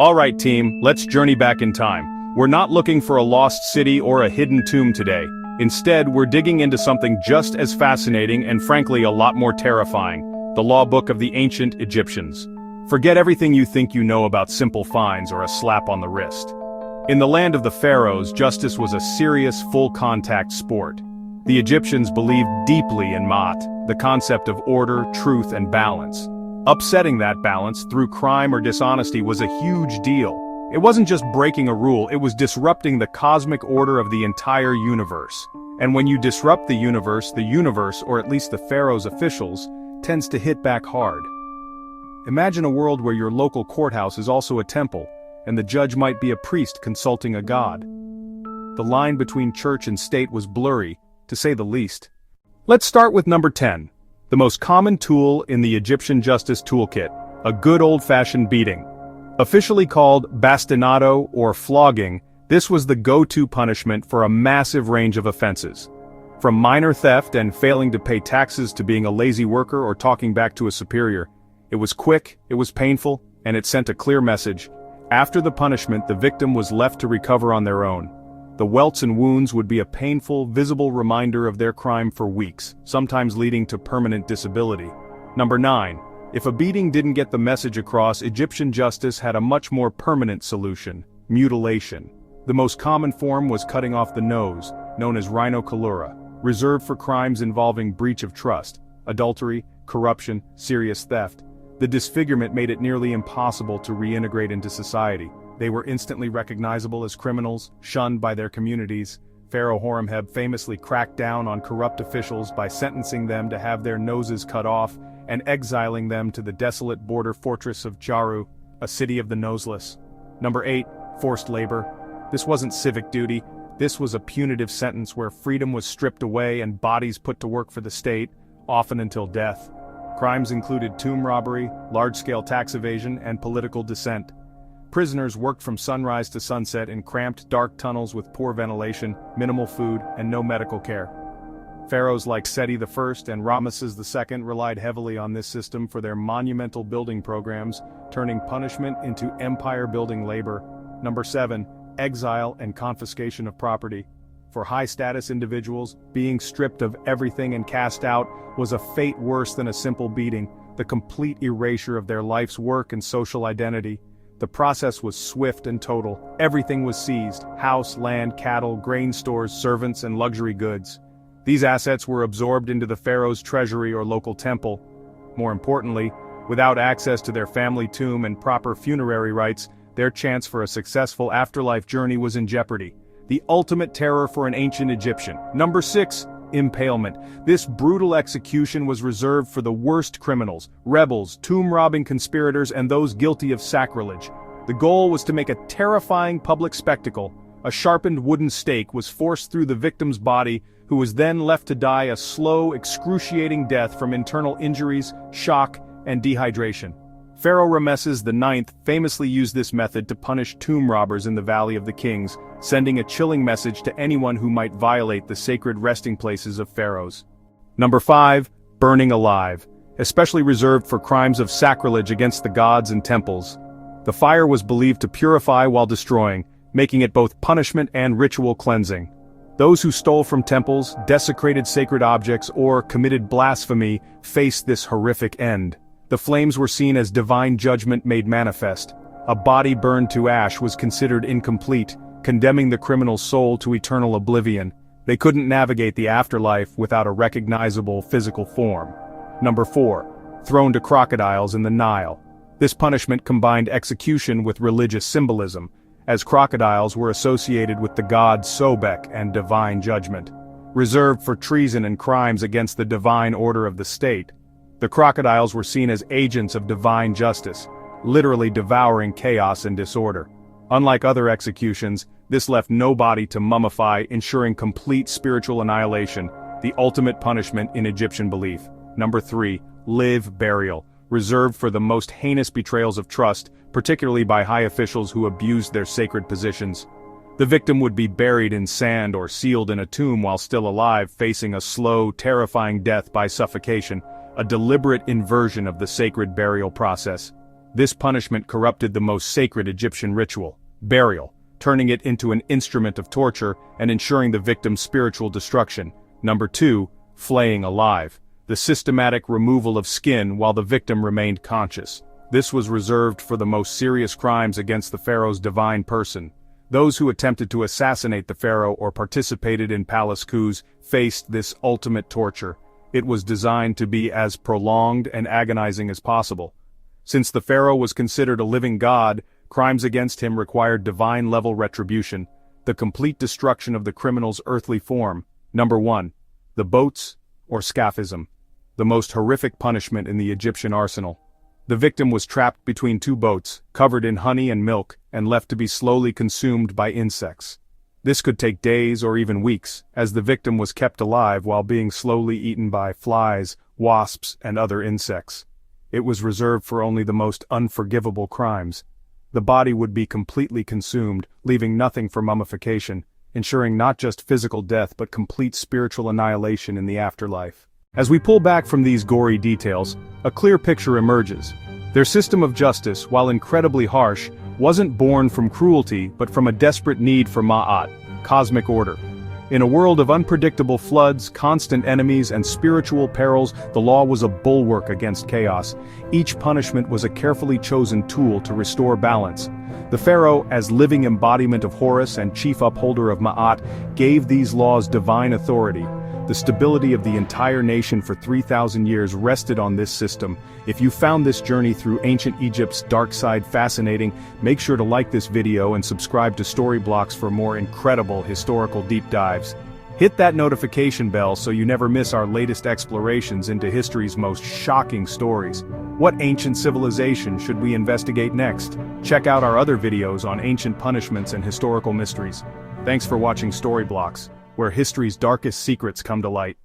Alright team, let's journey back in time. We're not looking for a lost city or a hidden tomb today. Instead, we're digging into something just as fascinating and frankly a lot more terrifying: the law book of the ancient Egyptians. Forget everything you think you know about simple fines or a slap on the wrist. In the land of the pharaohs, justice was a serious, full-contact sport. The Egyptians believed deeply in Ma'at, the concept of order, truth, and balance. Upsetting that balance through crime or dishonesty was a huge deal. It wasn't just breaking a rule, it was disrupting the cosmic order of the entire universe. And when you disrupt the universe, or at least the pharaoh's officials, tends to hit back hard. Imagine a world where your local courthouse is also a temple, and the judge might be a priest consulting a god. The line between church and state was blurry, to say the least. Let's start with number 10. The most common tool in the Egyptian justice toolkit: a good old-fashioned beating. Officially called bastinado or flogging, this was the go-to punishment for a massive range of offenses. From minor theft and failing to pay taxes to being a lazy worker or talking back to a superior. It was quick, it was painful, and it sent a clear message. After the punishment, the victim was left to recover on their own. The welts and wounds would be a painful, visible reminder of their crime for weeks, sometimes leading to permanent disability. Number 9. If a beating didn't get the message across, Egyptian justice had a much more permanent solution: mutilation. The most common form was cutting off the nose, known as rhinocolura, reserved for crimes involving breach of trust, adultery, corruption, serious theft. The disfigurement made it nearly impossible to reintegrate into society. They were instantly recognizable as criminals, shunned by their communities. Pharaoh Horemheb famously cracked down on corrupt officials by sentencing them to have their noses cut off and exiling them to the desolate border fortress of Jaru, a city of the noseless. Number 8. Forced labor. This wasn't civic duty. This was a punitive sentence where freedom was stripped away and bodies put to work for the state, often until death. Crimes included tomb robbery, large-scale tax evasion, and political dissent. Prisoners worked from sunrise to sunset in cramped, dark tunnels with poor ventilation, minimal food, and no medical care. Pharaohs like Seti I and Ramesses II relied heavily on this system for their monumental building programs, turning punishment into empire-building labor. Number 7. Exile and confiscation of property. For high-status individuals, being stripped of everything and cast out was a fate worse than a simple beating, the complete erasure of their life's work and social identity. The process was swift and total. Everything was seized: house, land, cattle, grain stores, servants, and luxury goods. These assets were absorbed into the pharaoh's treasury or local temple. More importantly, without access to their family tomb and proper funerary rites, their chance for a successful afterlife journey was in jeopardy. The ultimate terror for an ancient Egyptian. Number 6. Impalement. This brutal execution was reserved for the worst criminals: rebels, tomb-robbing conspirators, and those guilty of sacrilege. The goal was to make a terrifying public spectacle. A sharpened wooden stake was forced through the victim's body, who was then left to die a slow, excruciating death from internal injuries, shock, and dehydration. Pharaoh Ramesses IX famously used this method to punish tomb robbers in the Valley of the Kings, sending a chilling message to anyone who might violate the sacred resting places of pharaohs. Number 5. Burning alive. Especially reserved for crimes of sacrilege against the gods and temples. The fire was believed to purify while destroying, making it both punishment and ritual cleansing. Those who stole from temples, desecrated sacred objects, or committed blasphemy faced this horrific end. The flames were seen as divine judgment made manifest. A body burned to ash was considered incomplete, condemning the criminal's soul to eternal oblivion. They couldn't navigate the afterlife without a recognizable physical form. Number 4. Thrown to crocodiles in the Nile. This punishment combined execution with religious symbolism, as crocodiles were associated with the god Sobek and divine judgment. Reserved for treason and crimes against the divine order of the state, the crocodiles were seen as agents of divine justice, literally devouring chaos and disorder. Unlike other executions, this left no body to mummify, ensuring complete spiritual annihilation, the ultimate punishment in Egyptian belief. Number 3. Live burial. Reserved for the most heinous betrayals of trust, particularly by high officials who abused their sacred positions. The victim would be buried in sand or sealed in a tomb while still alive, facing a slow, terrifying death by suffocation, a deliberate inversion of the sacred burial process. This punishment corrupted the most sacred Egyptian ritual, burial, turning it into an instrument of torture and ensuring the victim's spiritual destruction. Number 2, flaying alive. The systematic removal of skin while the victim remained conscious. This was reserved for the most serious crimes against the pharaoh's divine person. Those who attempted to assassinate the pharaoh or participated in palace coups faced this ultimate torture. It was designed to be as prolonged and agonizing as possible. Since the pharaoh was considered a living god, crimes against him required divine-level retribution, the complete destruction of the criminal's earthly form. Number 1. The boats, or scaphism. The most horrific punishment in the Egyptian arsenal. The victim was trapped between two boats, covered in honey and milk, and left to be slowly consumed by insects. This could take days or even weeks, as the victim was kept alive while being slowly eaten by flies, wasps, and other insects. It was reserved for only the most unforgivable crimes. The body would be completely consumed, leaving nothing for mummification, ensuring not just physical death but complete spiritual annihilation in the afterlife. As we pull back from these gory details, a clear picture emerges. Their system of justice, while incredibly harsh, wasn't born from cruelty but from a desperate need for Ma'at, cosmic order. In a world of unpredictable floods, constant enemies, and spiritual perils, the law was a bulwark against chaos. Each punishment was a carefully chosen tool to restore balance. The pharaoh, as living embodiment of Horus and chief upholder of Ma'at, gave these laws divine authority. The stability of the entire nation for 3,000 years rested on this system. If you found this journey through ancient Egypt's dark side fascinating, make sure to like this video and subscribe to Storyblocks for more incredible historical deep dives. Hit that notification bell so you never miss our latest explorations into history's most shocking stories. What ancient civilization should we investigate next? Check out our other videos on ancient punishments and historical mysteries. Thanks for watching Storyblocks, where history's darkest secrets come to light.